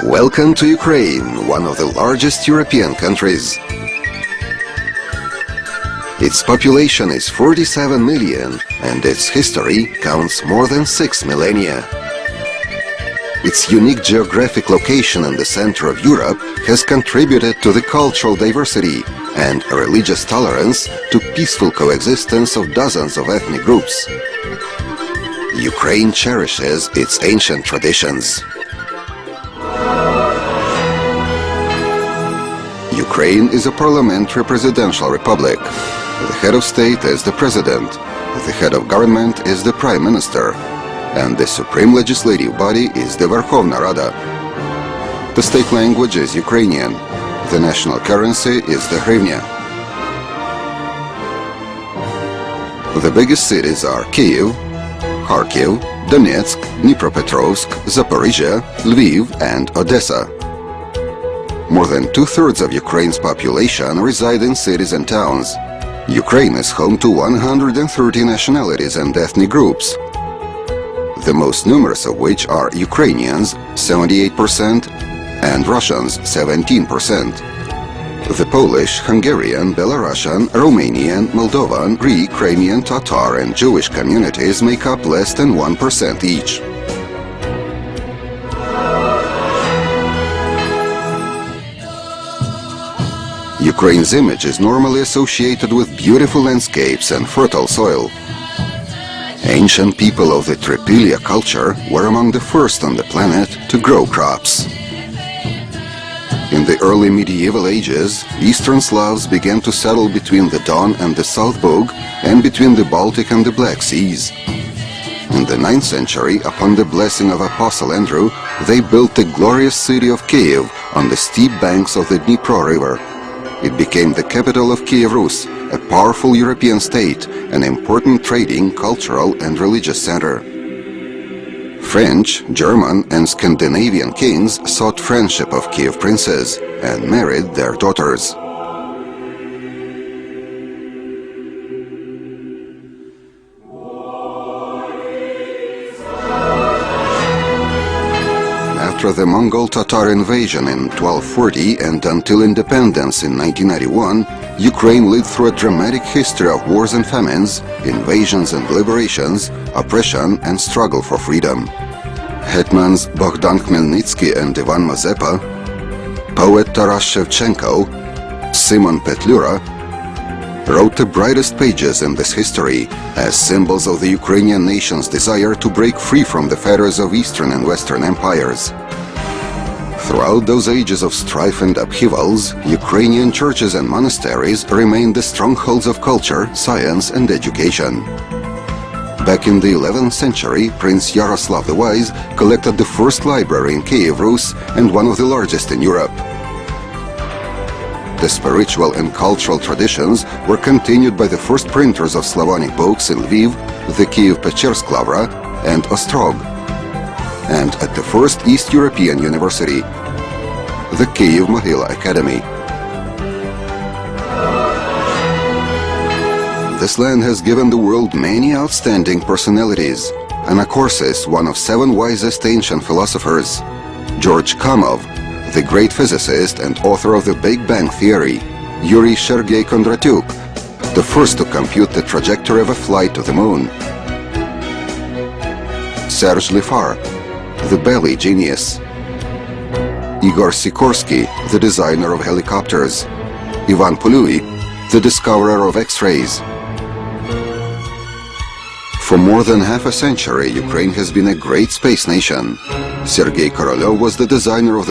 Welcome to Ukraine, one of the largest European countries. Its population is 47 million and its history counts more than 6 millennia. Its unique geographic location in the center of Europe has contributed to the cultural diversity and religious tolerance to peaceful coexistence of dozens of ethnic groups. Ukraine cherishes its ancient traditions. Ukraine is a parliamentary presidential republic. The head of state is the president, the head of government is the prime minister, and the supreme legislative body is the Verkhovna Rada. The state language is Ukrainian. The national currency is the hryvnia. The biggest cities are Kyiv, Kharkiv, Donetsk, Dnipropetrovsk, Zaporizhia, Lviv, and Odessa. More than two-thirds of Ukraine's population reside in cities and towns. Ukraine is home to 130 nationalities and ethnic groups, the most numerous of which are Ukrainians, 78%, and Russians, 17%. The Polish, Hungarian, Belarusian, Romanian, Moldovan, Greek, Crimean, Tatar, and Jewish communities make up less than 1% each. Ukraine's image is normally associated with beautiful landscapes and fertile soil. Ancient people of the Tripilia culture were among the first on the planet to grow crops. In the early medieval ages, Eastern Slavs began to settle between the Don and the South Bug and between the Baltic and the Black Seas. In the 9th century, upon the blessing of Apostle Andrew, they built the glorious city of Kyiv on the steep banks of the Dnipro River. It became the capital of Kiev Rus, a powerful European state, an important trading, cultural and religious center. French, German and Scandinavian kings sought friendship of Kiev princes and married their daughters. After the Mongol-Tatar invasion in 1240 and until independence in 1991, Ukraine lived through a dramatic history of wars and famines, invasions and liberations, oppression and struggle for freedom. Hetmans Bogdan Khmelnytsky and Ivan Mazepa, poet Taras Shevchenko, Simon Petlura, wrote the brightest pages in this history as symbols of the Ukrainian nation's desire to break free from the fetters of Eastern and Western empires. Throughout those ages of strife and upheavals, Ukrainian churches and monasteries remained the strongholds of culture, science and education. Back in the 11th century, Prince Yaroslav the Wise collected the first library in Kiev Rus and one of the largest in Europe. The spiritual and cultural traditions were continued by the first printers of Slavonic books in Lviv, the Kiev Pechersk Lavra, and Ostrog, and at the first East European university, the Kiev Mohyla Academy. This land has given the world many outstanding personalities. Anacorsis, one of 7 wisest ancient philosophers, George Kamov, the great physicist and author of the Big Bang Theory, Yuri Sergei Kondratyuk, the first to compute the trajectory of a flight to the moon, Serge Lifar, the belly genius, Igor Sikorsky, the designer of helicopters, Ivan Puluy, the discoverer of X-rays. For more than half a century, Ukraine has been a great space nation. Sergei Korolev was the designer of the